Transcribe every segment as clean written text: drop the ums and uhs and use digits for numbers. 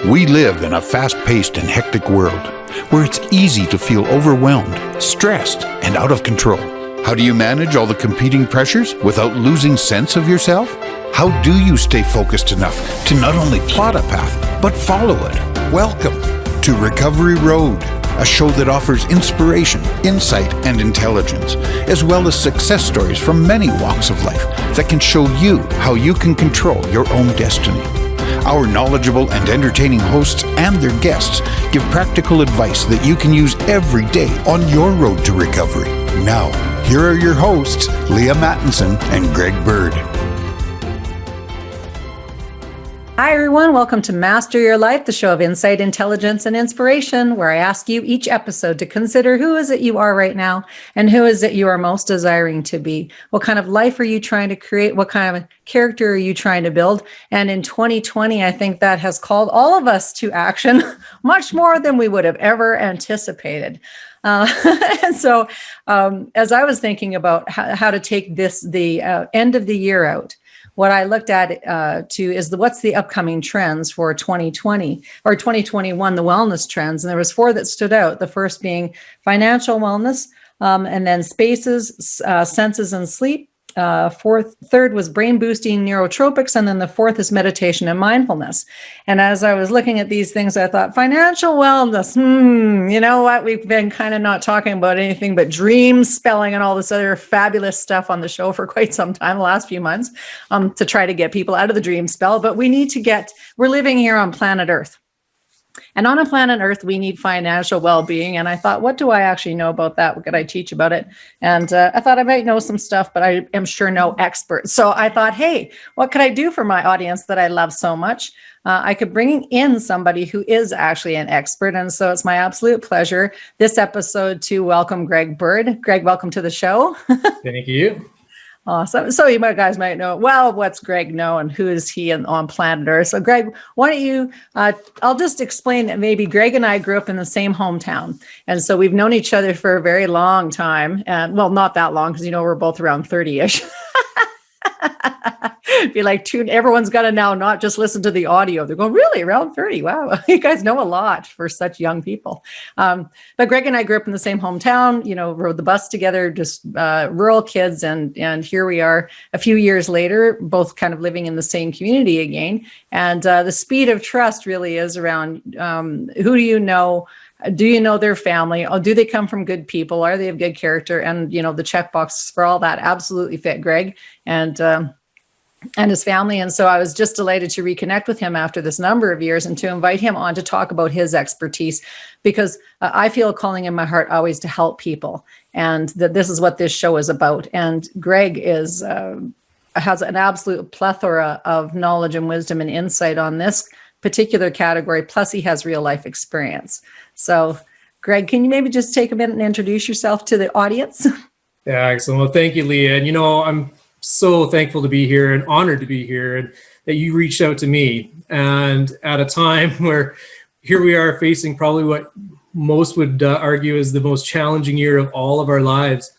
We live in a fast-paced and hectic world where it's easy to feel overwhelmed, stressed, and out of control. How do you manage all the competing pressures without losing sense of yourself? How do you stay focused enough to not only plot a path, but follow it? Welcome to Recovery Road, a show that offers inspiration, insight, and intelligence, as well as success stories from many walks of life that can show you how you can control your own destiny. Our knowledgeable and entertaining hosts and their guests give practical advice that you can use every day on your road to recovery. Now, here are your hosts, Leaha Mattinson and Greg Bird. Hi, everyone. Welcome to Master Your Life, the show of insight, intelligence, and inspiration, where I ask you each episode to consider who is it you are right now and who is it you are most desiring to be. What kind of life are you trying to create? What kind of character are you trying to build? And in 2020, I think that has called all of us to action much more than we would have ever anticipated. And so as I was thinking about how to take the end of the year out, what I looked at is what's the upcoming trends for 2020 or 2021, the wellness trends. And there was 4 that stood out. The first being financial wellness, and then spaces, senses, and sleep. Third was brain boosting neurotropics. And then the 4th is meditation and mindfulness. And as I was looking at these things, I thought financial wellness, you know what? We've been kind of not talking about anything but dream spelling and all this other fabulous stuff on the show for quite some time, the last few months, to try to get people out of the dream spell. But we're living here on planet Earth. And on a planet Earth, we need financial well-being. And I thought, what do I actually know about that? What could I teach about it? And I thought I might know some stuff, but I am sure no expert. So I thought, hey, what could I do for my audience that I love so much? I could bring in somebody who is actually an expert. And so it's my absolute pleasure this episode to welcome Greg Bird. Greg, welcome to the show. Thank you. Awesome. So you guys might know, well, what's Greg know and who is he on planet Earth? So Greg, why don't you, I'll just explain that maybe Greg and I grew up in the same hometown. And so we've known each other for a very long time. And well, not that long, because, we're both around 30-ish. Be like, everyone's got to now not just listen to the audio. They're going, really, around 30? Wow, you guys know a lot for such young people. But Greg and I grew up in the same hometown, rode the bus together, just rural kids. And here we are a few years later, both kind of living in the same community again. And the speed of trust really is around who do you know? Do you know their family? Oh, do they come from good people? Are they of good character? And, the checkbox for all that absolutely fit Greg and his family. And so I was just delighted to reconnect with him after this number of years and to invite him on to talk about his expertise, because I feel a calling in my heart always to help people, and that this is what this show is about. And Greg has an absolute plethora of knowledge and wisdom and insight on this particular category. Plus he has real life experience. So Greg, can you maybe just take a minute and introduce yourself to the audience? Yeah, excellent. Well, thank you, Leah. And, I'm so thankful to be here and honored to be here, and that you reached out to me. And at a time where here we are facing probably what most would argue is the most challenging year of all of our lives.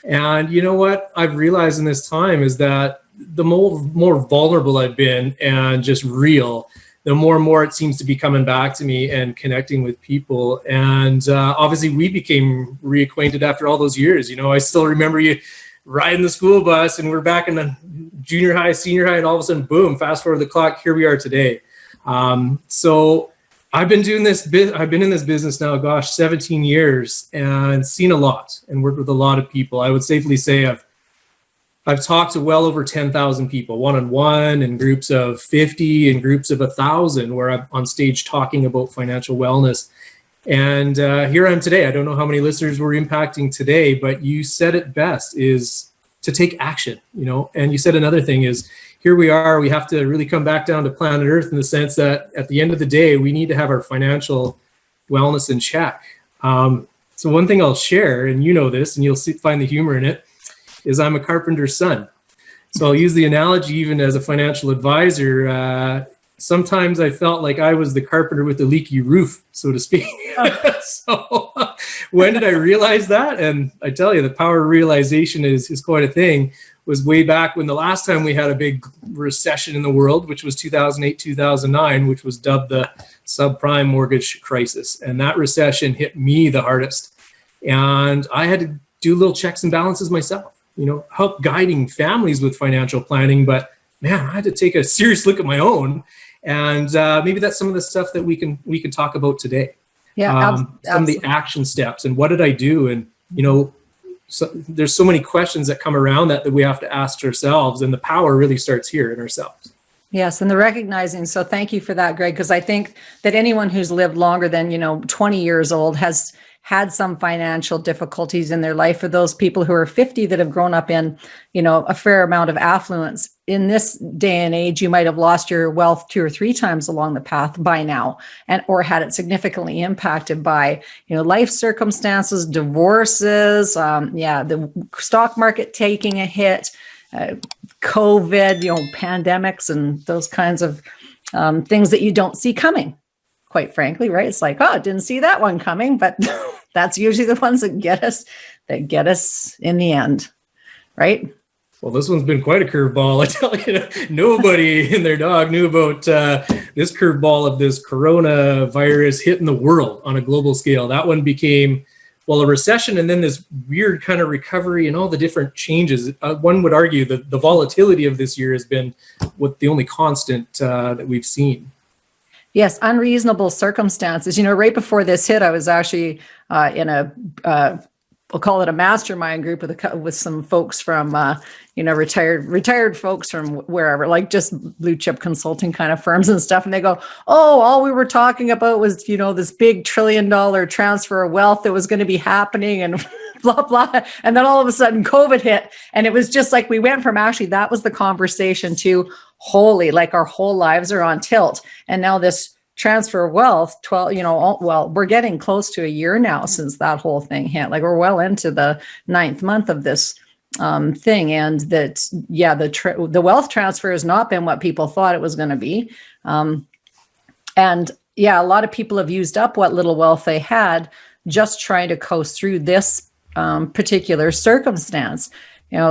And you know what I've realized in this time is that the more vulnerable I've been and just real, the more and more it seems to be coming back to me and connecting with people. And obviously we became reacquainted after all those years. I still remember you riding the school bus, and we're back in the junior high, senior high, and all of a sudden, boom, fast forward the clock, here we are today. So I've been doing this, I've been in this business now, 17 years, and seen a lot and worked with a lot of people. I would safely say I've talked to well over 10,000 people, one-on-one, in groups of 50, in groups of 1,000, where I'm on stage talking about financial wellness. And here I am today. I don't know how many listeners we're impacting today, but you said it best, is to take action, And you said another thing is, here we are, we have to really come back down to planet Earth in the sense that at the end of the day, we need to have our financial wellness in check. So one thing I'll share, and you know this, and you'll find the humor in it, is I'm a carpenter's son. So I'll use the analogy even as a financial advisor. Sometimes I felt like I was the carpenter with the leaky roof, so to speak. So when did I realize that? And I tell you, the power of realization is quite a thing. Was way back when the last time we had a big recession in the world, which was 2008, 2009, which was dubbed the subprime mortgage crisis. And that recession hit me the hardest. And I had to do little checks and balances myself, help guiding families with financial planning. But man, I had to take a serious look at my own. And maybe that's some of the stuff that we can talk about today. Yeah, some of the action steps and what did I do? And, so there's so many questions that come around that we have to ask ourselves, and the power really starts here in ourselves. Yes, and the recognizing. So thank you for that, Greg, because I think that anyone who's lived longer than, 20 years old has had some financial difficulties in their life. For those people who are 50 that have grown up in, a fair amount of affluence, in this day and age, you might have lost your wealth 2 or 3 times along the path by now, or had it significantly impacted by, life circumstances, divorces, the stock market taking a hit, COVID, pandemics, and those kinds of things that you don't see coming. Quite frankly, right? It's like, oh, didn't see that one coming, but that's usually the ones that get us in the end, right? Well, this one's been quite a curveball. I tell you, nobody and their dog knew about this curveball of this coronavirus hitting the world on a global scale. That one became, a recession, and then this weird kind of recovery and all the different changes. One would argue that the volatility of this year has been the only constant that we've seen. Yes, unreasonable circumstances. Right before this hit, I was actually in a, we'll call it a mastermind group with some folks from, retired folks from wherever, like just blue chip consulting kind of firms and stuff. And they go, oh, all we were talking about was, this big $1 trillion transfer of wealth that was going to be happening and blah, blah. And then all of a sudden COVID hit. And it was just like, we went from actually, that was the conversation to holy, like our whole lives are on tilt. And now this transfer of wealth, we're getting close to a year now since that whole thing hit. Like we're well into the 9th month of this thing. And that, the wealth transfer has not been what people thought it was going to be. A lot of people have used up what little wealth they had just trying to coast through this particular circumstance.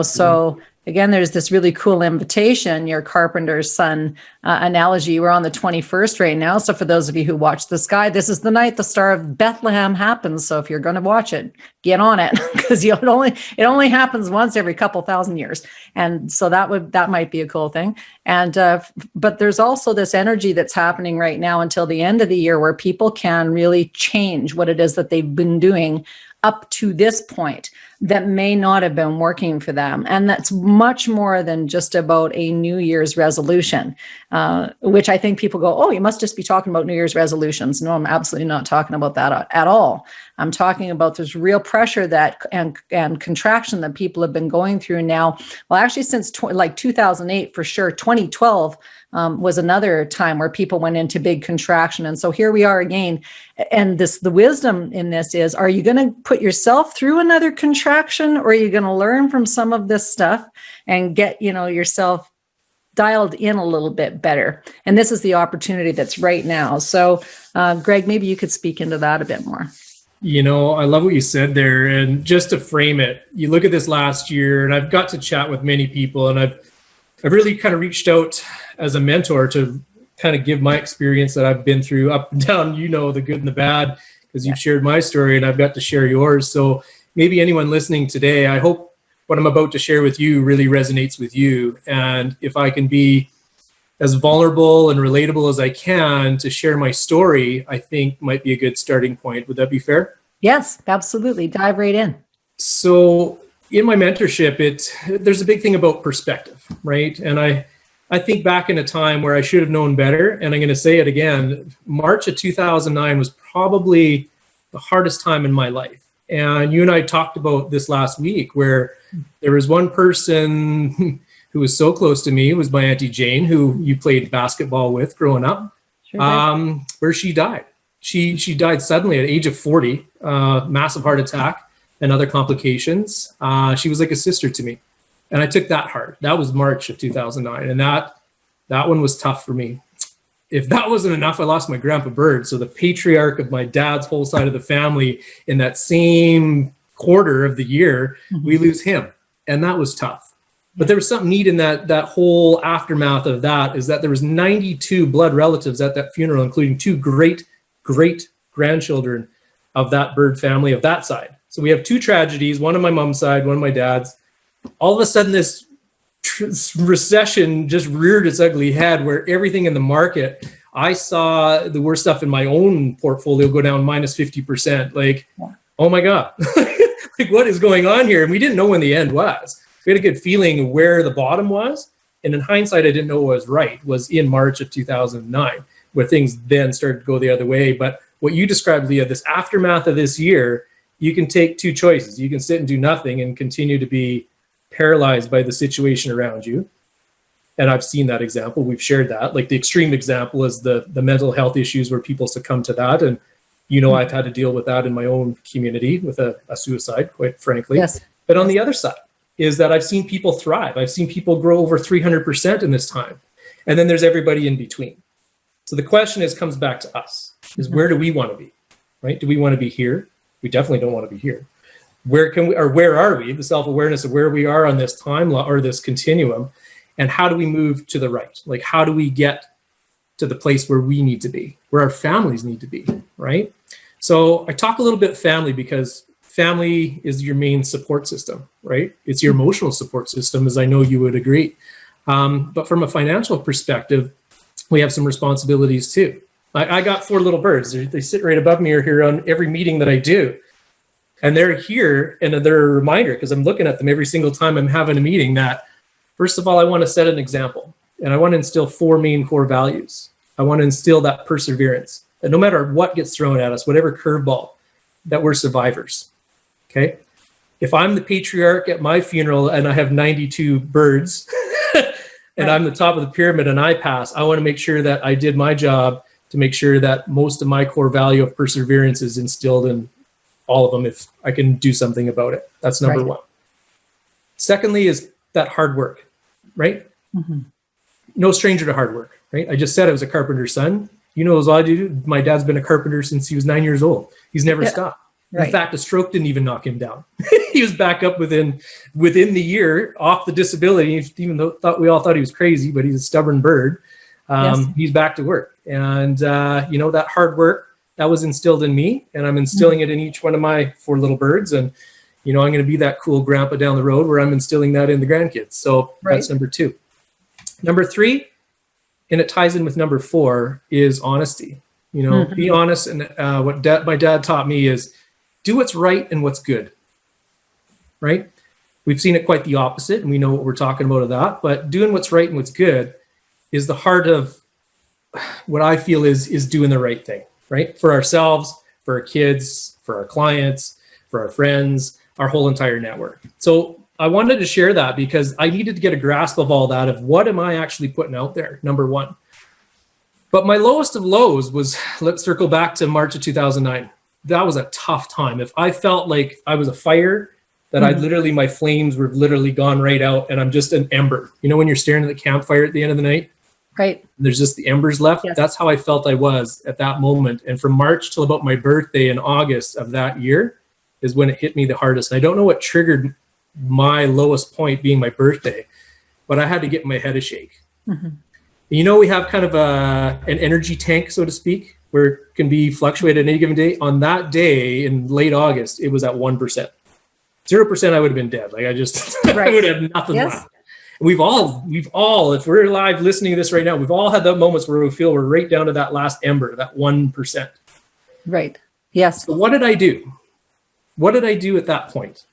So again, there's this really cool invitation, your carpenter's son analogy. We're on the 21st right now. So for those of you who watch the sky, this is the night the Star of Bethlehem happens. So if you're going to watch it, get on it, because it only happens once every couple thousand years. And so that might be a cool thing. And but there's also this energy that's happening right now until the end of the year where people can really change what it is that they've been doing up to this point that may not have been working for them. And that's much more than just about a New Year's resolution, which I think people go, oh, you must just be talking about New Year's resolutions. No, I'm absolutely not talking about that at all. I'm talking about this real pressure that and contraction that people have been going through now. Well, actually, since 2008, for sure, 2012 was another time where people went into big contraction. And so here we are again. And the wisdom in this is, are you going to put yourself through another contraction, or are you going to learn from some of this stuff and get, yourself dialed in a little bit better? And this is the opportunity that's right now. So, Greg, maybe you could speak into that a bit more. I love what you said there. And just to frame it, you look at this last year, and I've got to chat with many people, and I've really kind of reached out as a mentor to kind of give my experience that I've been through up and down, the good and the bad, because you've shared my story and I've got to share yours. So maybe anyone listening today, I hope what I'm about to share with you really resonates with you. And if I can be as vulnerable and relatable as I can to share my story, I think might be a good starting point. Would that be fair? Yes, absolutely. Dive right in. So in my mentorship, there's a big thing about perspective, right? And I think back in a time where I should have known better, and I'm going to say it again, March of 2009 was probably the hardest time in my life. And you and I talked about this last week, where there was one person who was so close to me, was my Auntie Jane, who you played basketball with growing up, Sure where she died. She died suddenly at the age of 40, massive heart attack and other complications. She was like a sister to me. And I took that hard. That was March of 2009. And that one was tough for me. If that wasn't enough, I lost my grandpa Bird. So the patriarch of my dad's whole side of the family, in that same quarter of the year, we lose him. And that was tough. But there was something neat in that whole aftermath of that, is that there was 92 blood relatives at that funeral, including 2 great grandchildren of that bird family of that side. So we have 2 tragedies, one on my mom's side, one on my dad's. All of a sudden, this recession just reared its ugly head, where everything in the market, I saw the worst stuff in my own portfolio go down minus 50%. Like, oh my God, like what is going on here? And we didn't know when the end was. We had a good feeling of where the bottom was. And in hindsight, I didn't know what was right, was in March of 2009, where things then started to go the other way. But what you described, Leah, this aftermath of this year, you can take 2 choices. You can sit and do nothing and continue to be paralyzed by the situation around you. And I've seen that example. We've shared that. Like the extreme example is the mental health issues where people succumb to that. And, I've had to deal with that in my own community with a suicide, quite frankly. Yes. But on the other side is that I've seen people thrive. I've seen people grow over 300% in this time. And then there's everybody in between. So the question comes back to us, is where do we want to be, right? Do we want to be here? We definitely don't want to be here. Where are we? The self-awareness of where we are on this timeline or this continuum, and how do we move to the right? Like, how do we get to the place where we need to be, where our families need to be, right? So I talk a little bit family because family is your main support system, right? It's your emotional support system, as I know you would agree. But from a financial perspective, we have some responsibilities too. I got 4 little birds. They sit right above me or here on every meeting that I do. And they're here, and they're a reminder, because I'm looking at them every single time I'm having a meeting, that first of all, I want to set an example, and I want to instill 4 main core values. I want to instill that perseverance, that no matter what gets thrown at us, whatever curveball, that we're survivors, okay? If I'm the patriarch at my funeral and I have 92 birds and I'm the top of the pyramid and I pass, I want to make sure that I did my job to make sure that most of my core value of perseverance is instilled in all of them if I can do something about it. That's number 1. Secondly is that hard work, right? Mm-hmm. No stranger to hard work, right? I just said I was a carpenter's son. As I do, my dad's been a carpenter since he was 9 years old. He's never stopped. Right. In fact, a stroke didn't even knock him down. He was back up within the year off the disability, even though we all thought he was crazy, but he's a stubborn bird. He's back to work. And, that hard work, that was instilled in me, and I'm instilling it in each one of my 4 little birds. And, I'm going to be that cool grandpa down the road where I'm instilling that in the grandkids. So that's number 2. Number 3, and it ties in with number 4, is honesty. Be honest. And what my dad taught me is do what's right and what's good, right? We've seen it quite the opposite, and we know what we're talking about of that. But doing what's right and what's good is the heart of what I feel is doing the right thing, right? For ourselves, for our kids, for our clients, for our friends, our whole entire network. So I wanted to share that because I needed to get a grasp of all that, of what am I actually putting out there, number 1. But my lowest of lows was, let's circle back to March of 2009. That was a tough time. If I felt like I was a fire, that my flames were literally gone right out and I'm just an ember. When you're staring at the campfire at the end of the night? Right. There's just the embers left. Yes. That's how I felt I was at that moment. And from March till about my birthday in August of that year is when it hit me the hardest. And I don't know what triggered my lowest point being my birthday, but I had to get my head a shake. Mm-hmm. We have kind of an energy tank, so to speak, where it can be fluctuated at any given day. On that day in late August, it was at 1%. 0%, I would have been dead. Like I would have nothing left. We've all, if we're live listening to this right now, we've all had the moments where we feel we're right down to that last ember, that 1%. Right. Yes. So what did I do? What did I do at that point?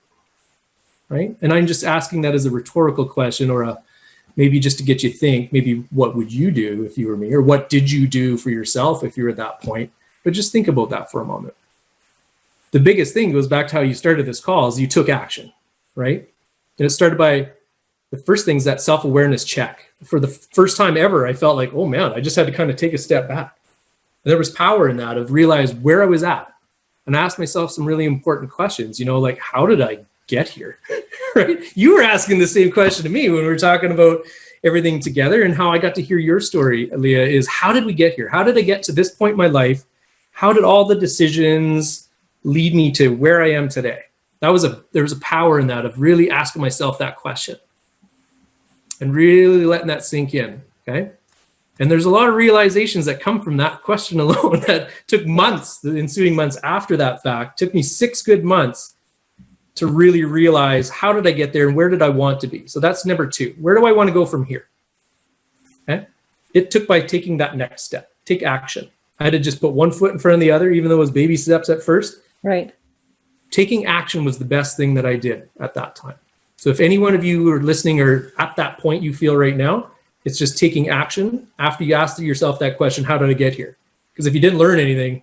Right. And I'm just asking that as a rhetorical question, or maybe just to get you to think, maybe what would you do if you were me, or what did you do for yourself if you're at that point? But just think about that for a moment. The biggest thing goes back to how you started this call, is you took action, right? And it started by, the first thing is that self-awareness check. For the first time ever, I felt like, oh man, I just had to kind of take a step back. And there was power in that, of realize where I was at. And I asked myself some really important questions, like, how did I get here? Right? You were asking the same question to me when we were talking about everything together, and how I got to hear your story, Leah, is how did we get here? How did I get to this point in my life? How did all the decisions lead me to where I am today? There was a power in that, of really asking myself that question. and really letting that sink in, okay? And there's a lot of realizations that come from that question alone that took months, the ensuing months after that fact. Took me 6 good months to really realize, how did I get there and where did I want to be? So that's number 2. Where do I want to go from here? Okay? It took by taking that next step. Take action. I had to just put one foot in front of the other, even though it was baby steps at first. Right. Taking action was the best thing that I did at that time. So if any one of you are listening or at that point you feel right now, it's just taking action after you ask yourself that question, how did I get here? Because if you didn't learn anything,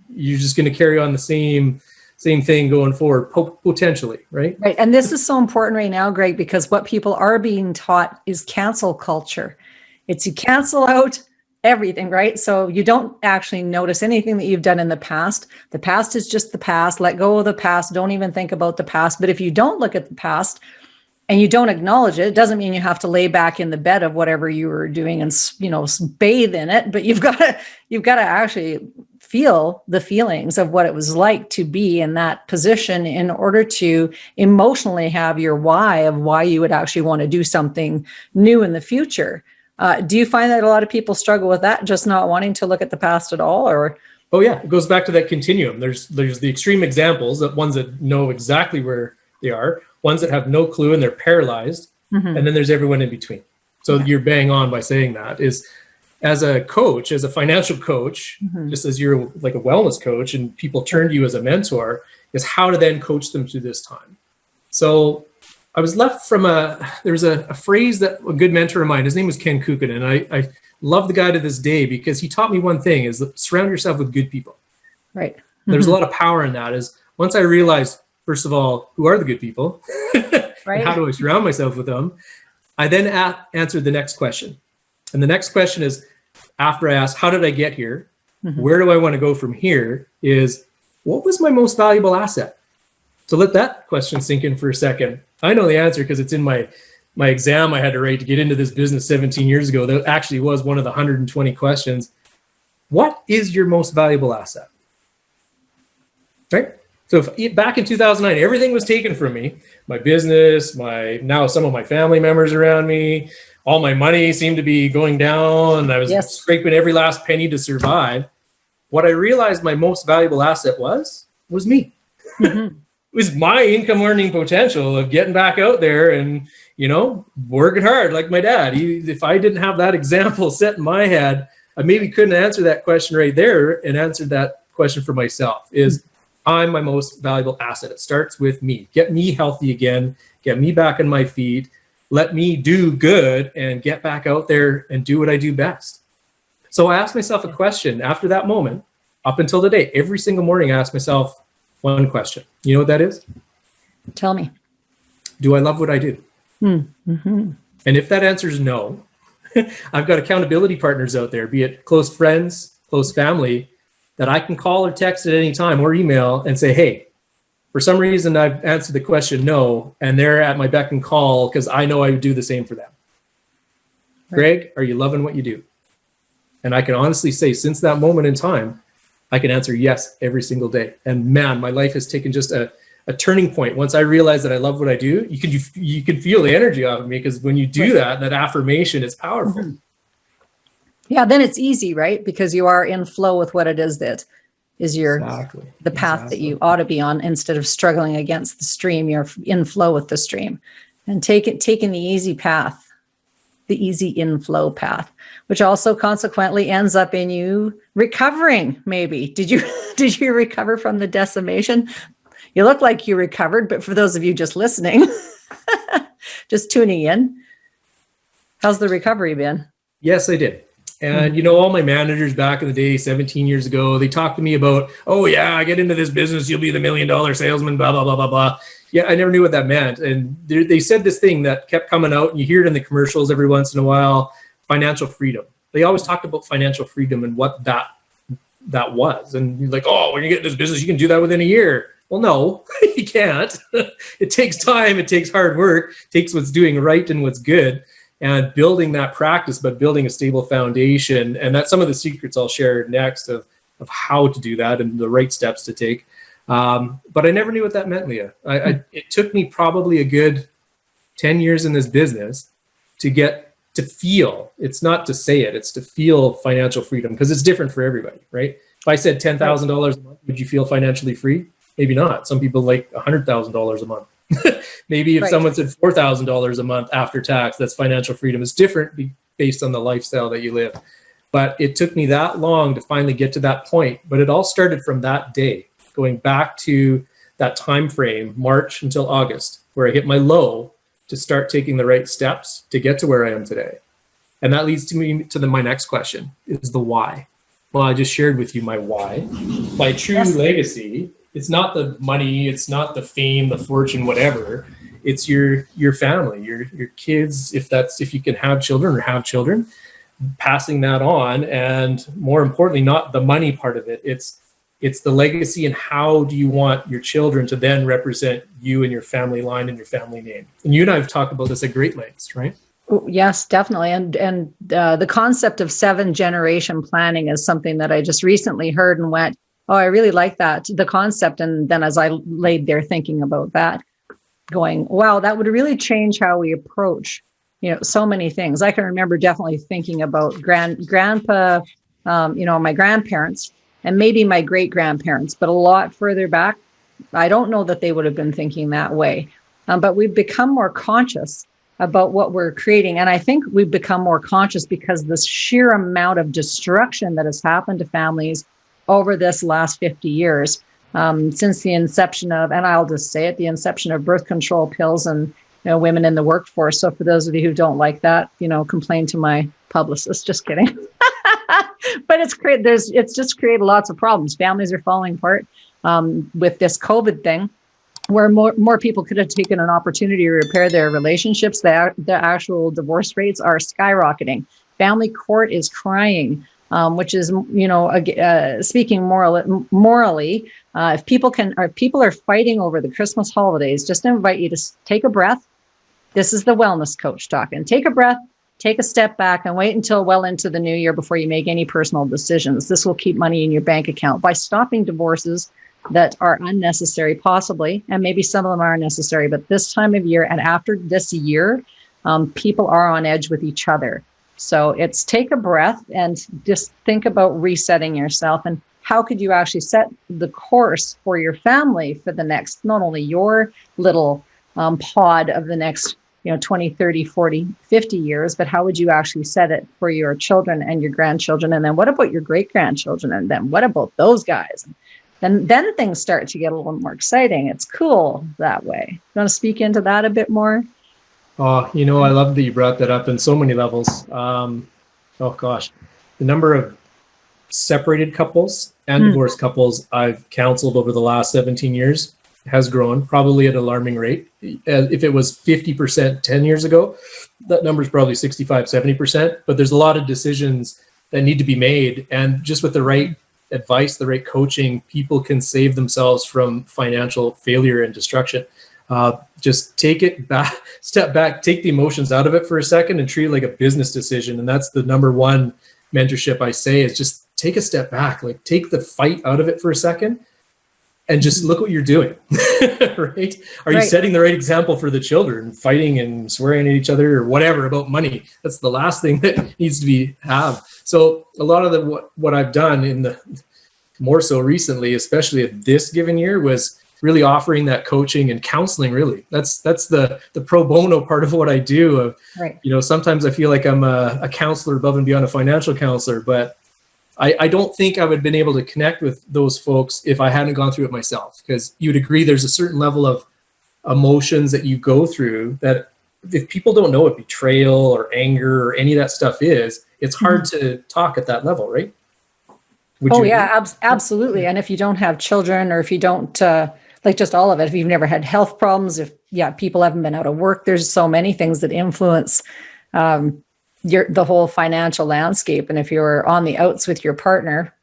you're just going to carry on the same thing going forward, potentially, right? Right. And this is so important right now, Greg, because what people are being taught is cancel culture. It's you cancel out everything, right? So you don't actually notice anything that you've done in the past. The past is just the past. Let go of the past. Don't even think about the past. But if you don't look at the past and you don't acknowledge it, it doesn't mean you have to lay back in the bed of whatever you were doing and, bathe in it. But you've got to actually feel the feelings of what it was like to be in that position in order to emotionally have your why of why you would actually want to do something new in the future. Do you find that a lot of people struggle with that, just not wanting to look at the past at all? Or oh yeah, it goes back to that continuum. There's the extreme examples, that ones that know exactly where they are, ones that have no clue and they're paralyzed, and then there's everyone in between. So you're bang on by saying that. Is as a coach, as a financial coach, just as you're like a wellness coach and people turn to you as a mentor, is how to then coach them through this time. So I was left from there's a phrase that a good mentor of mine, his name was Ken Kukin, and I love the guy to this day because he taught me one thing, is surround yourself with good people. Right. There's a lot of power in that. Is once I realized, first of all, who are the good people? Right. And how do I surround myself with them? I then answered the next question. And the next question is, after I asked, how did I get here? Where do I want to go from here? Is, what was my most valuable asset? So let that question sink in for a second. I know the answer because it's in my exam I had to write to get into this business 17 years ago. That actually was one of the 120 questions. What is your most valuable asset? Right? So if back in 2009, everything was taken from me, my business, now some of my family members around me, all my money seemed to be going down, and I was scraping every last penny to survive. What I realized my most valuable asset was me. It was my income earning potential of getting back out there and, working hard like my dad. If I didn't have that example set in my head, I maybe couldn't answer that question right there and answer that question for myself. Is I'm my most valuable asset. It starts with me. Get me healthy again, get me back on my feet, let me do good and get back out there and do what I do best. So I asked myself a question after that moment, up until today. Every single morning I ask myself one question. You know what that is? Tell me. Do I love what I do? And if that answer is no, I've got accountability partners out there, be it close friends, close family, that I can call or text at any time or email and say, hey, for some reason I've answered the question no, and they're at my beck and call because I know I would do the same for them. Right. Greg, are you loving what you do? And I can honestly say, since that moment in time, I can answer yes every single day. And man, my life has taken just a turning point. Once I realized that I love what I do, you can feel the energy off of me, because when you do that affirmation is powerful. Yeah, then it's easy, right? Because you are in flow with what it is that is the path that you ought to be on, instead of struggling against the stream. You're in flow with the stream, and taking the easy path, the easy inflow path, which also consequently ends up in you recovering. Maybe did you recover from the decimation? You look like you recovered, but for those of you just listening, just tuning in, how's the recovery been? Yes, I did. And, all my managers back in the day, 17 years ago, they talked to me about, oh, yeah, get into this business, you'll be the $1 million salesman, blah, blah, blah, blah, blah. Yeah, I never knew what that meant. And they said this thing that kept coming out, and you hear it in the commercials every once in a while, financial freedom. They always talked about financial freedom and what that was. And you're like, oh, when you get into this business, you can do that within a year. Well, no, you can't. It takes time. It takes hard work. It takes what's doing right and what's good, and building that practice, but building a stable foundation. And that's some of the secrets I'll share next of how to do that and the right steps to take. But I never knew what that meant, Leah. It took me probably a good 10 years in this business to get to feel, it's not to say it, it's to feel financial freedom, because it's different for everybody, right? If I said $10,000 a month, would you feel financially free? Maybe not. Some people like $100,000 a month. Maybe if someone said $4,000 a month after tax, that's financial freedom. It's different based on the lifestyle that you live. But it took me that long to finally get to that point. But it all started from that day, going back to that time frame, March until August, where I hit my low to start taking the right steps to get to where I am today. And that leads me to my next question, is the why. Well, I just shared with you my why. My true legacy, it's not the money, it's not the fame, the fortune, whatever. It's your family, your kids, if you can have children or have children, passing that on. And more importantly, not the money part of it. It's the legacy, and how do you want your children to then represent you and your family line and your family name. And you and I have talked about this at great lengths, right? Yes, definitely. And the concept of 7-generation planning is something that I just recently heard and went, oh, I really like that, the concept. And then as I laid there thinking about that, going, wow, that would really change how we approach, so many things. I can remember definitely thinking about grandpa, my grandparents, and maybe my great-grandparents, but a lot further back, I don't know that they would have been thinking that way. But we've become more conscious about what we're creating. And I think we've become more conscious because the sheer amount of destruction that has happened to families over this last 50 years, since the inception of, and I'll just say it, the inception of birth control pills and women in the workforce. So for those of you who don't like that, complain to my publicist. Just kidding. But it's just created lots of problems. Families are falling apart with this COVID thing, where more people could have taken an opportunity to repair their relationships. The actual divorce rates are skyrocketing. Family court is crying, which is, speaking morally, if people are fighting over the Christmas holidays, just invite you to take a breath. This is the wellness coach talking. Take a breath, take a step back, and wait until well into the new year before you make any personal decisions. This will keep money in your bank account by stopping divorces that are unnecessary, possibly, and maybe some of them are necessary. But this time of year and after this year, people are on edge with each other. So it's take a breath and just think about resetting yourself, and how could you actually set the course for your family for the next, not only your little pod of the next 20, 30, 40, 50 years, but how would you actually set it for your children and your grandchildren? And then what about your great-grandchildren? And then what about those guys? And then things start to get a little more exciting. It's cool that way. You want to speak into that a bit more? Oh, I love that you brought that up in so many levels. Oh gosh, the number of separated couples and divorced couples I've counseled over the last 17 years has grown, probably at an alarming rate. If it was 50% 10 years ago, that number is probably 65, 70%. But there's a lot of decisions that need to be made. And just with the right advice, the right coaching, people can save themselves from financial failure and destruction. Just take it back, step back, take the emotions out of it for a second and treat it like a business decision. And that's the number one mentorship I say, is just take a step back, like take the fight out of it for a second and just look what you're doing, right? Are you setting the right example for the children, fighting and swearing at each other or whatever about money? That's the last thing that needs to have. So a lot of what I've done in the more so recently, especially at this given year, was really offering that coaching and counseling. Really, that's the pro bono part of what I do. Sometimes I feel like I'm a counselor above and beyond a financial counselor, but I don't think I would have been able to connect with those folks if I hadn't gone through it myself. Because you'd agree, there's a certain level of emotions that you go through that if people don't know what betrayal or anger or any of that stuff is, it's hard to talk at that level, right? Absolutely. And if you don't have children, or if you don't, just all of it, if you've never had health problems, people haven't been out of work, there's so many things that influence the whole financial landscape. And if you're on the outs with your partner,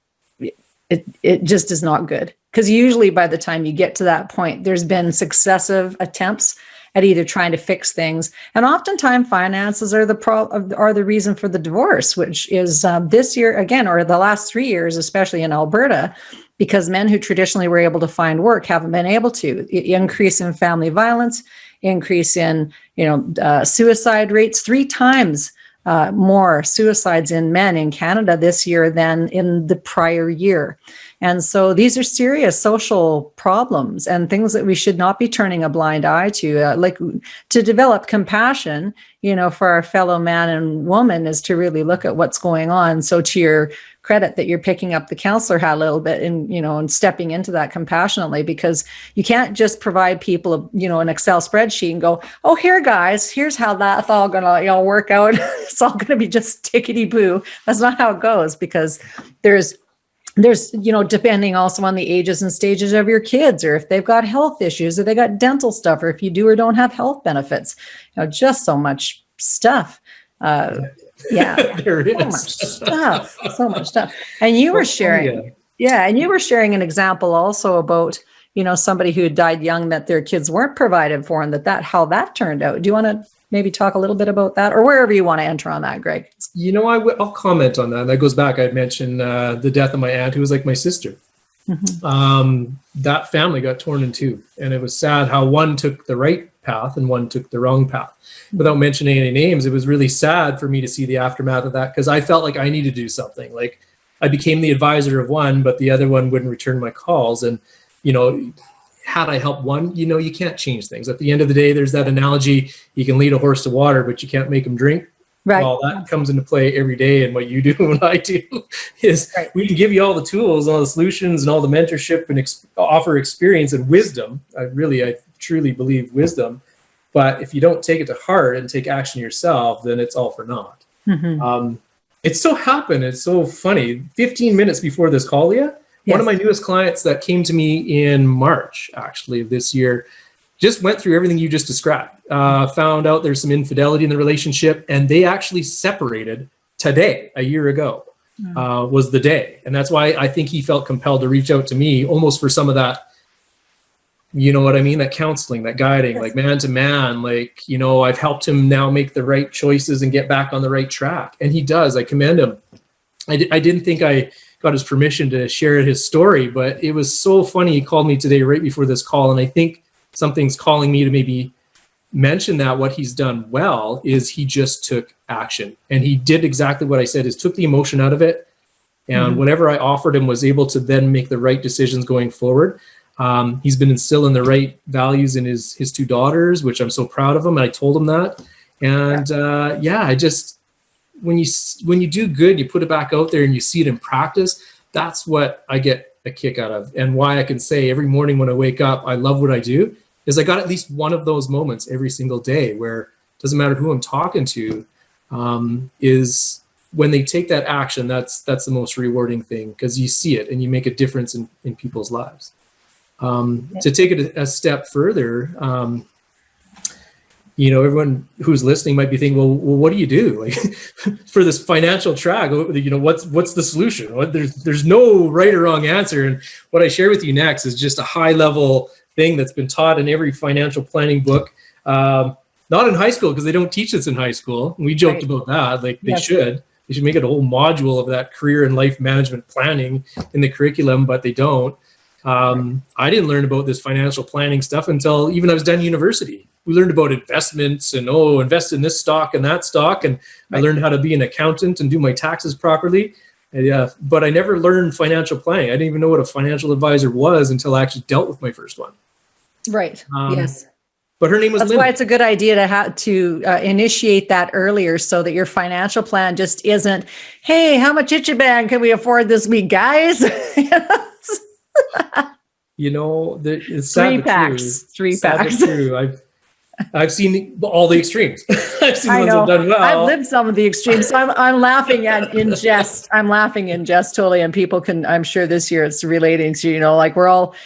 it just is not good. Because usually by the time you get to that point, there's been successive attempts at either trying to fix things. And oftentimes finances are the reason for the divorce, which is this year, again, or the last 3 years, especially in Alberta, because men who traditionally were able to find work haven't been able to. Increase in family violence, increase in, suicide rates, 3 times more suicides in men in Canada this year than in the prior year. And so these are serious social problems and things that we should not be turning a blind eye to. Like to develop compassion, for our fellow man and woman is to really look at what's going on. So to your credit that you're picking up the counselor hat a little bit and stepping into that compassionately, because you can't just provide people, an Excel spreadsheet and go, oh, here guys, here's how that's all gonna, work out. It's all gonna be just tickety boo. That's not how it goes, because there's, depending also on the ages and stages of your kids, or if they've got health issues, or they got dental stuff, or if you do or don't have health benefits, just so much stuff. Yeah, there so much stuff. And you were sharing, and you were sharing an example also about, somebody who had died young that their kids weren't provided for, and how that turned out. Do you want to maybe talk a little bit about that, or wherever you want to enter on that, Greg? I'll comment on that. That goes back. I mentioned the death of my aunt, who was like my sister. Mm-hmm. That family got torn in two, and it was sad how one took the right path and one took the wrong path. Without mentioning any names, it was really sad for me to see the aftermath of that, because I felt like I needed to do something. Like I became the advisor of one, but the other one wouldn't return my calls. And, had I helped one, you can't change things. At the end of the day, there's that analogy, you can lead a horse to water, but you can't make him drink. Right. Well, that comes into play every day. And what you do and what I do is we can give you all the tools, all the solutions, and all the mentorship, and offer experience and wisdom. I truly believe wisdom. But if you don't take it to heart and take action yourself, then it's all for naught. Mm-hmm. It so happened, it's so funny, 15 minutes before this call, Leah, one of my newest clients that came to me in March, actually, of this year, just went through everything you just described, found out there's some infidelity in the relationship, and they actually separated today, a year ago, was the day. And that's why I think he felt compelled to reach out to me almost for some of that, you know what I mean? That counseling, that guiding, like man to man, like, I've helped him now make the right choices and get back on the right track. And he does. I commend him. I didn't think I got his permission to share his story, but it was so funny. He called me today right before this call. And I think something's calling me to maybe mention that what he's done well is he just took action. And he did exactly what I said, is took the emotion out of it. And whatever I offered him was able to then make the right decisions going forward. He's been instilling the right values in his 2 daughters, which I'm so proud of him. And I told him that. And I just, when you do good, you put it back out there and you see it in practice. That's what I get a kick out of. And why I can say every morning when I wake up, I love what I do, is I got at least one of those moments every single day where it doesn't matter who I'm talking to, is when they take that action. That's the most rewarding thing, because you see it and you make a difference in people's lives. To take it a step further, everyone who's listening might be thinking, well, what do you do? Like for this financial track, what's the solution? There's no right or wrong answer. And what I share with you next is just a high level thing that's been taught in every financial planning book. Not in high school, because they don't teach this in high school. We joked about that. Like they should make it a whole module of that career and life management planning in the curriculum, but they don't. I didn't learn about this financial planning stuff until even I was done university. We learned about investments and, invest in this stock and that stock. And I learned how to be an accountant and do my taxes properly. But I never learned financial planning. I didn't even know what a financial advisor was until I actually dealt with my first one. Right. Yes. But her name was That's Linda. why it's a good idea to have to initiate that earlier, so that your financial plan just isn't, hey, how much itchy-bang can we afford this week, guys? It's sad 3 packs. 3 packs. True. I've seen all the extremes. I've seen ones that have done well. I've lived some of the extremes. So I'm laughing in jest. I'm laughing in jest totally. And people can, I'm sure this year it's relating to, like we're all,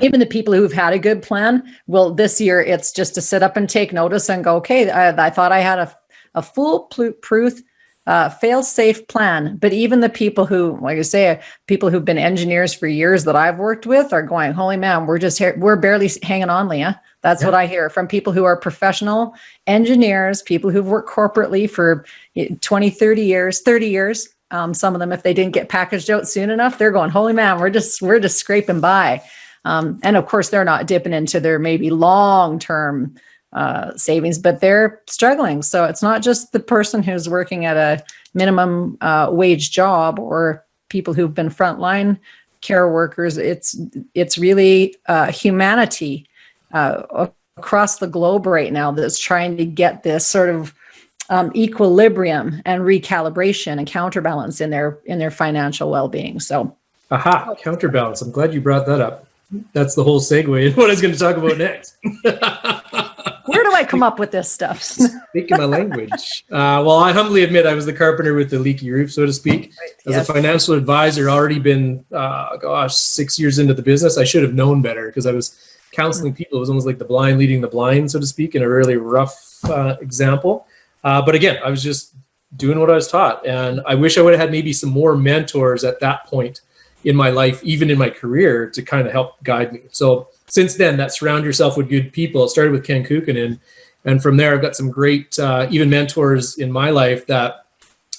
even the people who've had a good plan, well, this year it's just to sit up and take notice and go, okay, I thought I had a foolproof, fail-safe plan. But even the people who, like I say, people who've been engineers for years that I've worked with are going, holy man, we're barely hanging on, Leah. That's what I hear from people who are professional engineers, people who've worked corporately for 20, 30 years. Some of them, if they didn't get packaged out soon enough, they're going, holy man, we're just scraping by. And of course, they're not dipping into their maybe long-term savings, but they're struggling. So it's not just the person who's working at a minimum wage job or people who've been frontline care workers. It's really humanity across the globe right now that's trying to get this sort of equilibrium and recalibration and counterbalance in their financial well-being. So, counterbalance. I'm glad you brought that up. That's the whole segue in what I was going to talk about next. Where do I come up with this stuff? Speaking my language. Well, I humbly admit I was the carpenter with the leaky roof, so to speak. Right. As a financial advisor, already been, 6 years into the business. I should have known better because I was counseling people. It was almost like the blind leading the blind, so to speak, in a really rough example. But again, I was just doing what I was taught. And I wish I would have had maybe some more mentors at that point in my life, even in my career, to kind of help guide me. So since then, that surround yourself with good people. It started with Ken Kukanen. And from there, I've got some great, even mentors in my life that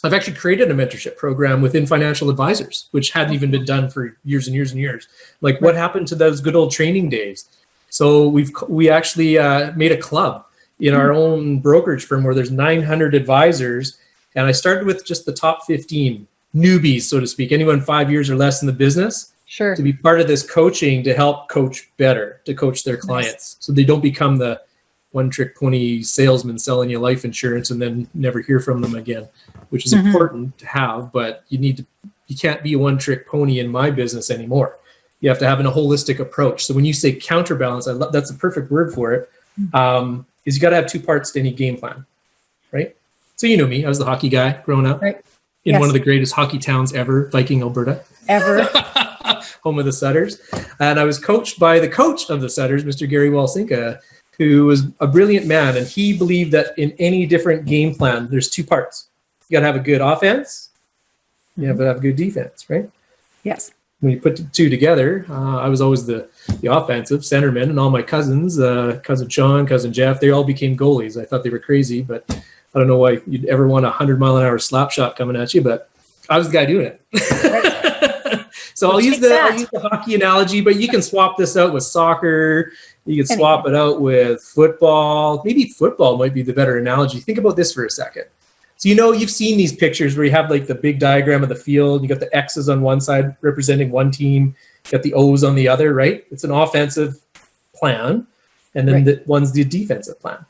I've actually created a mentorship program within financial advisors, which hadn't even been done for years and years and years. Like, what happened to those good old training days? So we actually made a club in our own brokerage firm where there's 900 advisors. And I started with just the top 15 newbies, so to speak, anyone 5 years or less in the business. Sure. To be part of this coaching to help coach better, to coach their clients, so they don't become the one-trick pony salesman selling you life insurance and then never hear from them again, which is important to have, but you can't be a one-trick pony in my business anymore. You have to have a holistic approach. So when you say counterbalance, that's a perfect word for it, is you got to have two parts to any game plan, right? So you know me, I was the hockey guy growing up in one of the greatest hockey towns ever, Viking, Alberta. Ever. Home of the Sutters. And I was coached by the coach of the Sutters, Mr. 𝑸𝒖𝒂𝒃𝒍𝒆, who was a brilliant man. And he believed that in any different game plan, there's two parts. You got to have a good offense. You have to have a good defense, right? Yes. When you put the two together, I was always the offensive centerman, and all my cousins, cousin Sean, cousin Jeff, they all became goalies. I thought they were crazy, but I don't know why you'd ever want a 100-mile-an-hour slap shot coming at you, but I was the guy doing it. So I'll use the hockey analogy, but you can swap this out with soccer. You can swap it out with football. Maybe football might be the better analogy. Think about this for a second. So, you've seen these pictures where you have like the big diagram of the field. You got the X's on one side representing one team. You got the O's on the other, right? It's an offensive plan. And then one's the defensive plan.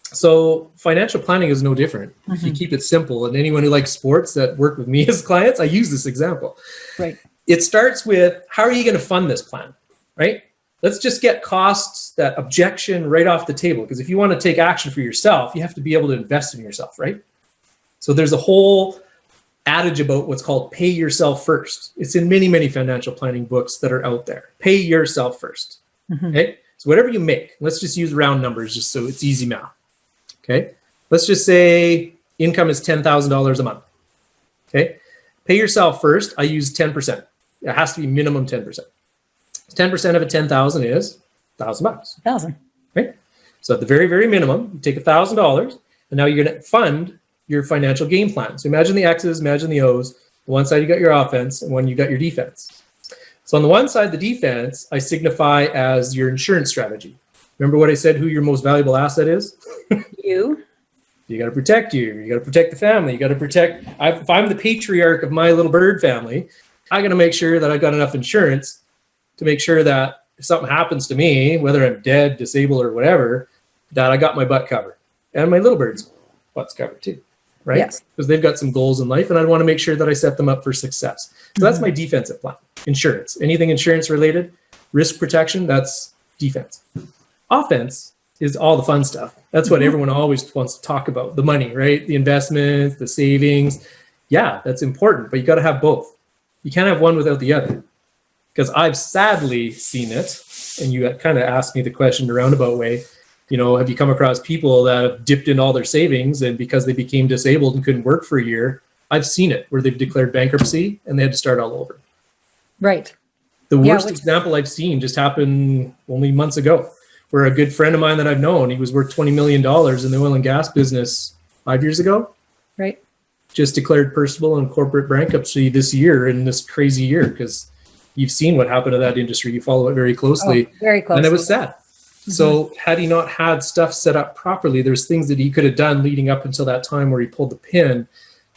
So financial planning is no different. If you keep it simple, and anyone who likes sports that work with me as clients, I use this example. Right. It starts with, how are you going to fund this plan, right? Let's just get costs, that objection right off the table. Because if you want to take action for yourself, you have to be able to invest in yourself, right? So there's a whole adage about what's called pay yourself first. It's in many, many financial planning books that are out there. Pay yourself first, okay? So whatever you make, let's just use round numbers just so it's easy math, okay? Let's just say income is $10,000 a month, okay? Pay yourself first. I use 10%. It has to be minimum 10%. 10% of a 10,000 is $1,000. 1,000. Right? So at the very, very minimum, you take $1,000, and now you're going to fund your financial game plan. So imagine the X's, imagine the O's. On one side, you got your offense, and one, you got your defense. So on the one side, the defense, I signify as your insurance strategy. Remember what I said, who your most valuable asset is? You. You got to protect you. You got to protect the family. You got to protect. If I'm the patriarch of my little bird family, I got to make sure that I've got enough insurance to make sure that if something happens to me, whether I'm dead, disabled, or whatever, that I got my butt covered, and my little bird's butt's covered too, right? Yes. Because they've got some goals in life, and I want to make sure that I set them up for success. So that's my defensive plan. Insurance, anything insurance related, risk protection, that's defense. Offense is all the fun stuff. That's what everyone always wants to talk about. The money, right? The investments, the savings. Yeah, that's important, but you got to have both. You can't have one without the other. Because I've sadly seen it, and you kind of asked me the question in a roundabout way, have you come across people that have dipped in all their savings, and because they became disabled and couldn't work for a year, I've seen it where they've declared bankruptcy and they had to start all over. Right. The worst example I've seen just happened only months ago, where a good friend of mine that I've known, he was worth $20 million in the oil and gas business 5 years ago. Right. Just declared personal and corporate bankruptcy this year, in this crazy year, because you've seen what happened to that industry. You follow it very closely. Oh, very closely. And it was sad. So had he not had stuff set up properly, there's things that he could have done leading up until that time where he pulled the pin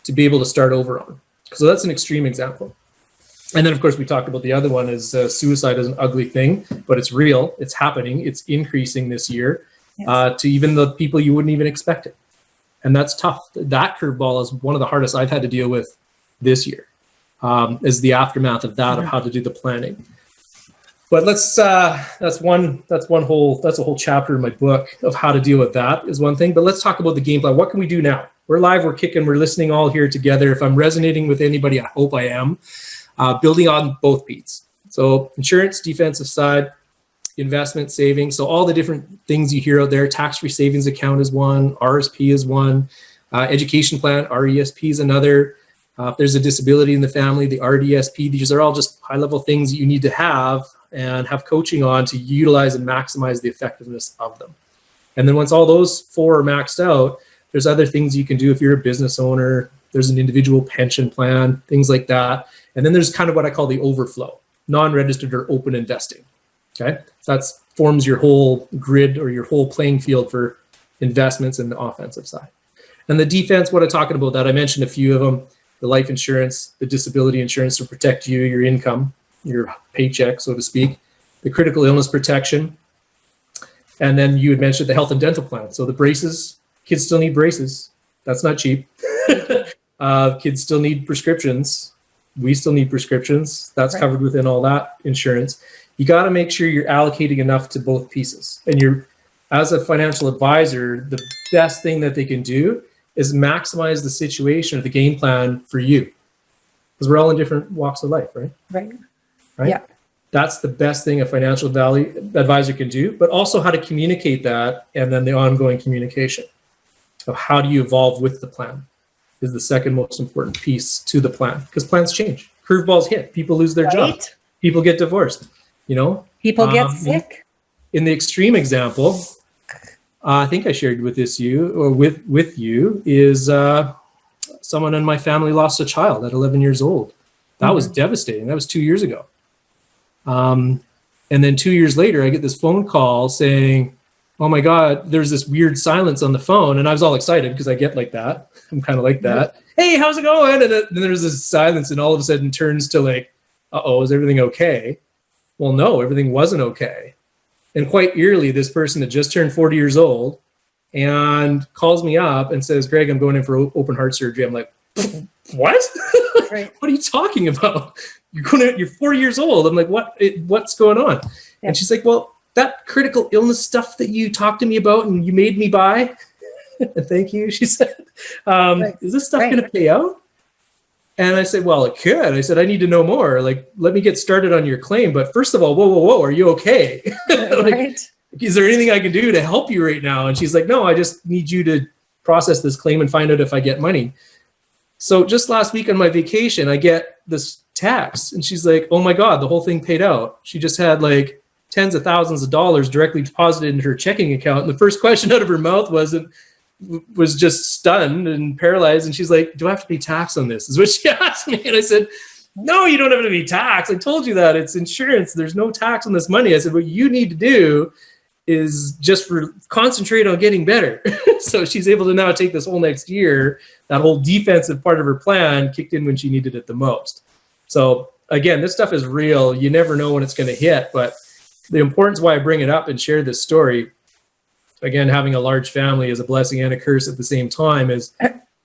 to be able to start over on. So that's an extreme example. And then, of course, we talked about the other one is suicide is an ugly thing, but it's real. It's happening. It's increasing this year to even the people you wouldn't even expect it. And that's tough. That curveball is one of the hardest I've had to deal with this year, is the aftermath of that, of how to do the planning. But that's a whole chapter in my book of how to deal with that is one thing. But let's talk about the game plan. What can we do now? We're live, we're kicking, we're listening all here together. If I'm resonating with anybody, I hope I am. Building on both beats. So insurance, defensive side, investment, savings. So all the different things you hear out there, tax-free savings account is one, RSP is one, education plan, RESP is another. If there's a disability in the family, the RDSP, these are all just high-level things that you need to have and have coaching on to utilize and maximize the effectiveness of them. And then once all those four are maxed out, there's other things you can do if you're a business owner. There's an individual pension plan, things like that. And then there's kind of what I call the overflow, non-registered or open investing. Okay, that forms your whole grid or your whole playing field for investments in the offensive side. And the defense, what I'm talking about, that I mentioned a few of them, the life insurance, the disability insurance to protect you, your income, your paycheck, so to speak, the critical illness protection. And then you had mentioned the health and dental plan. So the braces, kids still need braces. That's not cheap. Kids still need prescriptions. We still need prescriptions. That's covered within all that insurance. You got to make sure you're allocating enough to both pieces. And you're, as a financial advisor, the best thing that they can do is maximize the situation or the game plan for you. Because we're all in different walks of life, right? Right. Yeah. That's the best thing a financial advisor can do, but also how to communicate that, and then the ongoing communication of how do you evolve with the plan is the second most important piece to the plan, because plans change. Curveballs hit. People lose their job. People get divorced. You know, people get sick. In the extreme example, I think I shared with you is someone in my family lost a child at 11 years old. That was devastating. That was 2 years ago. And then 2 years later, I get this phone call saying, "Oh my God, there's this weird silence on the phone," and I was all excited because I get like that. I'm kind of like that. "Hey, how's it going?" And then there's this silence, and all of a sudden turns to like, "Uh-oh, is everything okay?" Well, no, everything wasn't okay. And quite eerily, this person had just turned 40 years old and calls me up and says, "Greg, I'm going in for open heart surgery." I'm like, "What? What are you talking about? You're 40 years old." I'm like, what's going on? And she's like, "Well, that critical illness stuff that you talked to me about and you made me buy," thank you, she said, "is this stuff going to pay out?" And I said, "Well, it could." I said, "I need to know more. Like, let me get started on your claim. But first of all, whoa, are you okay? Like, is there anything I can do to help you right now?" And she's like, "No, I just need you to process this claim and find out if I get money." So just last week on my vacation, I get this text and she's like, "Oh my God, the whole thing paid out." She just had like tens of thousands of dollars directly deposited into her checking account. And the first question out of her mouth was just stunned and paralyzed. And she's like, "Do I have to pay tax on this?" is what she asked me. And I said, "No, you don't have to pay tax. I told you that. It's insurance. There's no tax on this money." I said, "What you need to do is just concentrate on getting better." So she's able to now take this whole next year, that whole defensive part of her plan kicked in when she needed it the most. So again, this stuff is real. You never know when it's going to hit, but the importance why I bring it up and share this story, again, having a large family is a blessing and a curse at the same time, is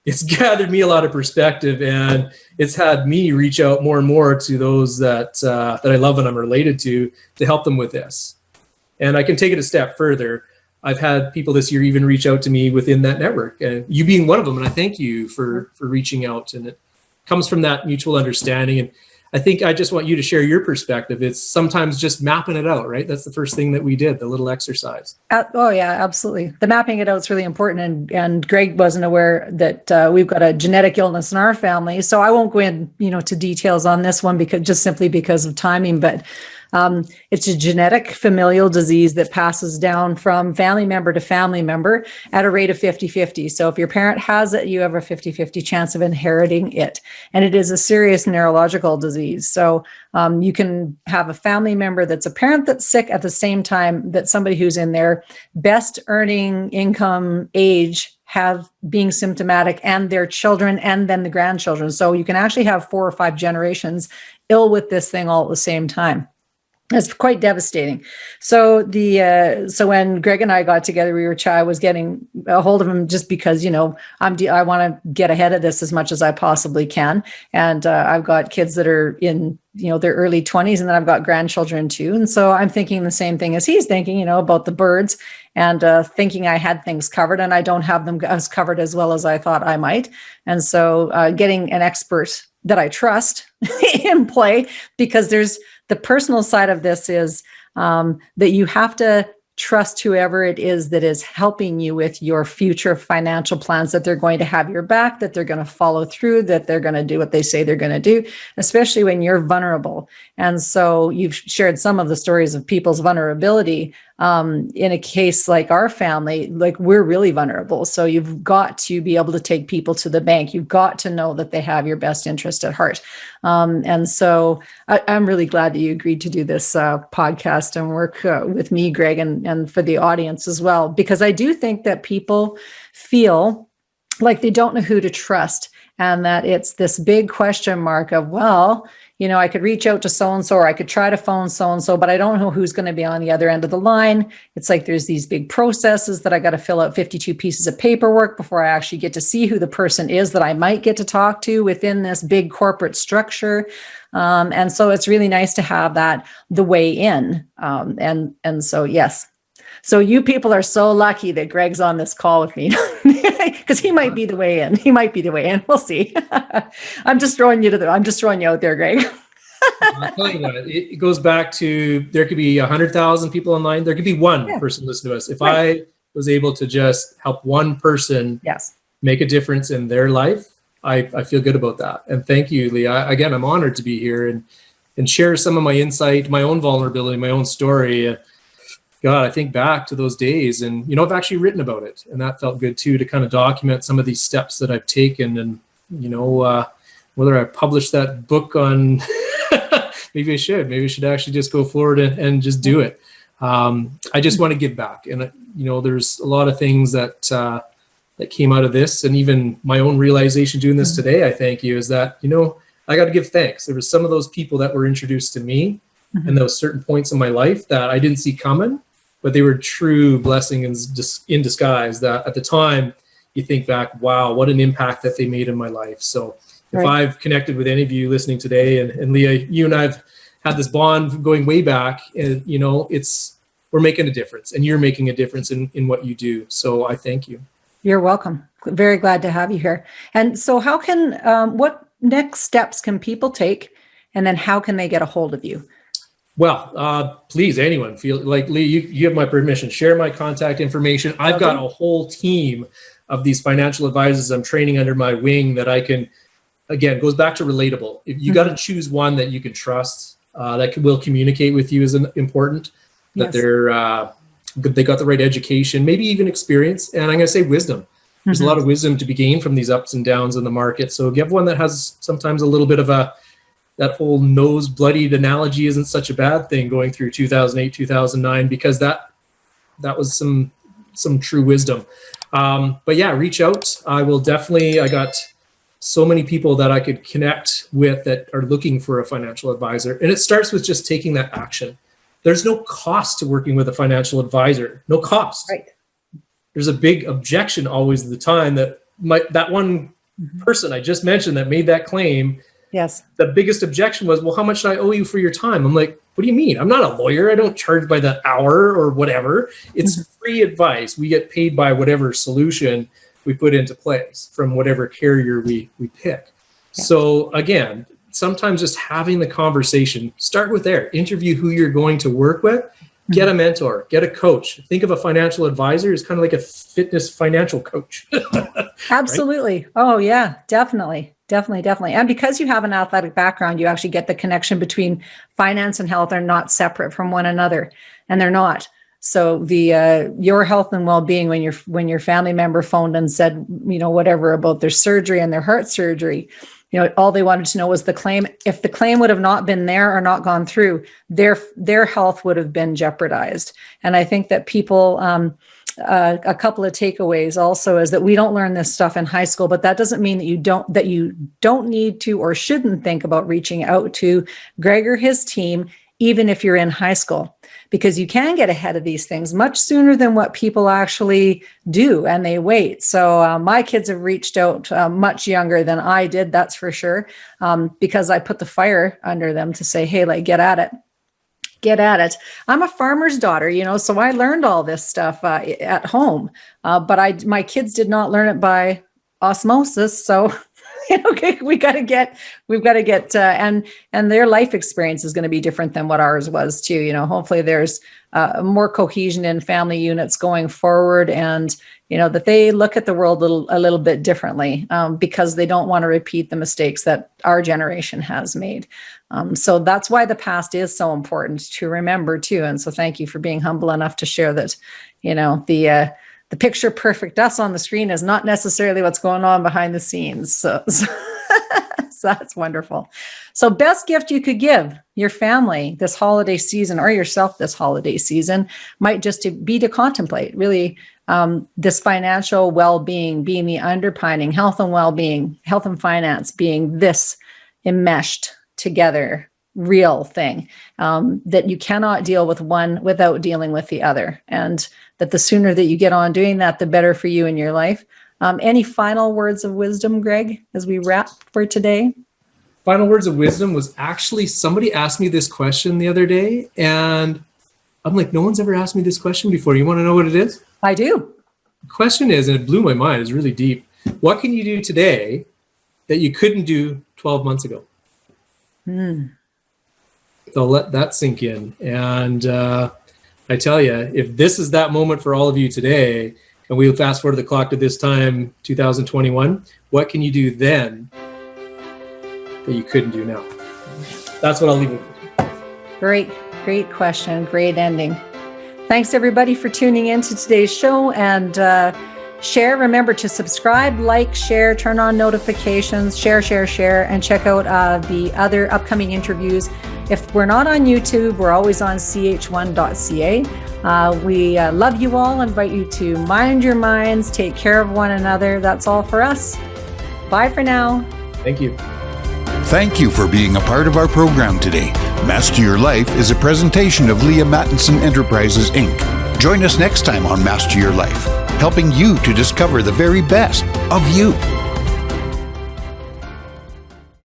it's gathered me a lot of perspective, and it's had me reach out more and more to those that I love and I'm related to help them with this. And I can take it a step further. I've had people this year even reach out to me within that network, and you being one of them. And I thank you for reaching out. And it comes from that mutual understanding. And I think I just want you to share your perspective. It's sometimes just mapping it out, right? That's the first thing that we did, the little exercise. Oh yeah, absolutely. The mapping it out is really important. And Greg wasn't aware that we've got a genetic illness in our family. So I won't go in, to details on this one because of timing. But It's a genetic familial disease that passes down from family member to family member at a rate of 50-50. So if your parent has it, you have a 50-50 chance of inheriting it. And it is a serious neurological disease. So you can have a family member that's a parent that's sick at the same time that somebody who's in their best earning income age have being symptomatic, and their children, and then the grandchildren. So you can actually have 4 or 5 generations ill with this thing all at the same time. It's quite devastating. So so when Greg and I got together, I was getting a hold of him just because, I want to get ahead of this as much as I possibly can. And I've got kids that are in, their early 20s, and then I've got grandchildren too. And so I'm thinking the same thing as he's thinking, about the birds, and thinking I had things covered, and I don't have them as covered as well as I thought I might. And so getting an expert that I trust in play, because there's the personal side of this is that you have to trust whoever it is that is helping you with your future financial plans, that they're going to have your back, that they're going to follow through, that they're going to do what they say they're going to do, especially when you're vulnerable. And so you've shared some of the stories of people's vulnerability. In a case like our family, like we're really vulnerable. So you've got to be able to take people to the bank. You've got to know that they have your best interest at heart. And so I'm really glad that you agreed to do this podcast and work with me, Greg, and for the audience as well, because I do think that people feel like they don't know who to trust, and that it's this big question mark of, well, I could reach out to so-and-so, or I could try to phone so-and-so, but I don't know who's going to be on the other end of the line. It's like there's these big processes that I got to fill out 52 pieces of paperwork before I actually get to see who the person is that I might get to talk to within this big corporate structure. And so it's really nice to have that the way in. And so, yes. So you people are so lucky that Greg's on this call with me, because he might be the way in. He might be the way in. We'll see. I'm just throwing you out there, Greg. I'll tell you what, it goes back to, there could be 100,000 people online. There could be one person listening to us. If I was able to just help one person make a difference in their life, I feel good about that. And thank you, Leah. Again, I'm honored to be here and share some of my insight, my own vulnerability, my own story. God, I think back to those days, and I've actually written about it, and that felt good too, to kind of document some of these steps that I've taken. And whether I publish that book on, maybe I should actually just go forward and just do it. I just want to give back, and there's a lot of things that came out of this, and even my own realization doing this today. I thank you, is that I got to give thanks. There was some of those people that were introduced to me, and those certain points in my life that I didn't see coming, but they were true blessings in disguise, that at the time you think back, wow, what an impact that they made in my life. So if I've connected with any of you listening today, and Leah, you and I've had this bond going way back, and we're making a difference, and you're making a difference in what you do. So I thank you. You're welcome. Very glad to have you here. And so how can, what next steps can people take, and then how can they get a hold of you? Well, please, anyone feel like, Lee, you have my permission, share my contact information. I've got a whole team of these financial advisors I'm training under my wing that I can, again, goes back to relatable. If you got to choose one that you can trust, that will communicate with you is important, that they got the right education, maybe even experience. And I'm going to say wisdom. There's a lot of wisdom to be gained from these ups and downs in the market. So get one that has sometimes a little bit of that whole nose bloodied analogy isn't such a bad thing going through 2008, 2009, because that was some true wisdom. But yeah, reach out. I got so many people that I could connect with that are looking for a financial advisor. And it starts with just taking that action. There's no cost to working with a financial advisor. No cost. Right. There's a big objection always at the time that that one person I just mentioned that made that claim. Yes. The biggest objection was, well, how much do I owe you for your time? I'm like, what do you mean? I'm not a lawyer. I don't charge by the hour or whatever. It's free advice. We get paid by whatever solution we put into place from whatever carrier we pick. Yeah. So again, sometimes just having the conversation, start with there. Interview who you're going to work with. Get a mentor, get a coach. Think of a financial advisor as kind of like a fitness financial coach. Absolutely. Right? Oh yeah, definitely. Definitely, definitely. And because you have an athletic background, you actually get the connection between finance and health are not separate from one another, and they're not. So the your health and well-being, when your family member phoned and said, whatever about their surgery and their heart surgery, all they wanted to know was the claim. If the claim would have not been there or not gone through, their health would have been jeopardized. And I think that people, a couple of takeaways also is that we don't learn this stuff in high school, but that doesn't mean that you don't need to or shouldn't think about reaching out to Greg or his team, even if you're in high school, because you can get ahead of these things much sooner than what people actually do, and they wait. So my kids have reached out much younger than I did, that's for sure, because I put the fire under them to say, hey, get at it. Get at it. I'm a farmer's daughter, so I learned all this stuff at home, but my kids did not learn it by osmosis. So we've got to get, and their life experience is going to be different than what ours was too. Hopefully there's more cohesion in family units going forward, and that they look at the world a little bit differently, because they don't want to repeat the mistakes that our generation has made. So that's why the past is so important to remember too. And so thank you for being humble enough to share that, the picture perfect us on the screen is not necessarily what's going on behind the scenes. So that's wonderful. So best gift you could give your family this holiday season, or yourself this holiday season, might just be to contemplate really this financial well-being being the underpinning, health and well-being, health and finance being this enmeshed together real thing, that you cannot deal with one without dealing with the other. And that the sooner that you get on doing that, the better for you in your life. Any final words of wisdom, Greg, as we wrap for today? Final words of wisdom was actually, somebody asked me this question the other day, and I'm like, no one's ever asked me this question before. You want to know what it is? I do. The question is, and it blew my mind, it's really deep. What can you do today that you couldn't do 12 months ago? So let that sink in. And I tell you, if this is that moment for all of you today, and we fast forward the clock to this time, 2021, what can you do then that you couldn't do now? That's what I'll leave it with. Great question. Great ending. Thanks everybody for tuning in to today's show, and share. Remember to subscribe, like, share, turn on notifications, share, and check out the other upcoming interviews. If we're not on YouTube, we're always on ch1.ca. We love you all, invite you to mind your minds, take care of one another. That's all for us. Bye for now. Thank you. Thank you for being a part of our program today. Master Your Life is a presentation of Leaha Mattinson Enterprises, Inc. Join us next time on Master Your Life, helping you to discover the very best of you.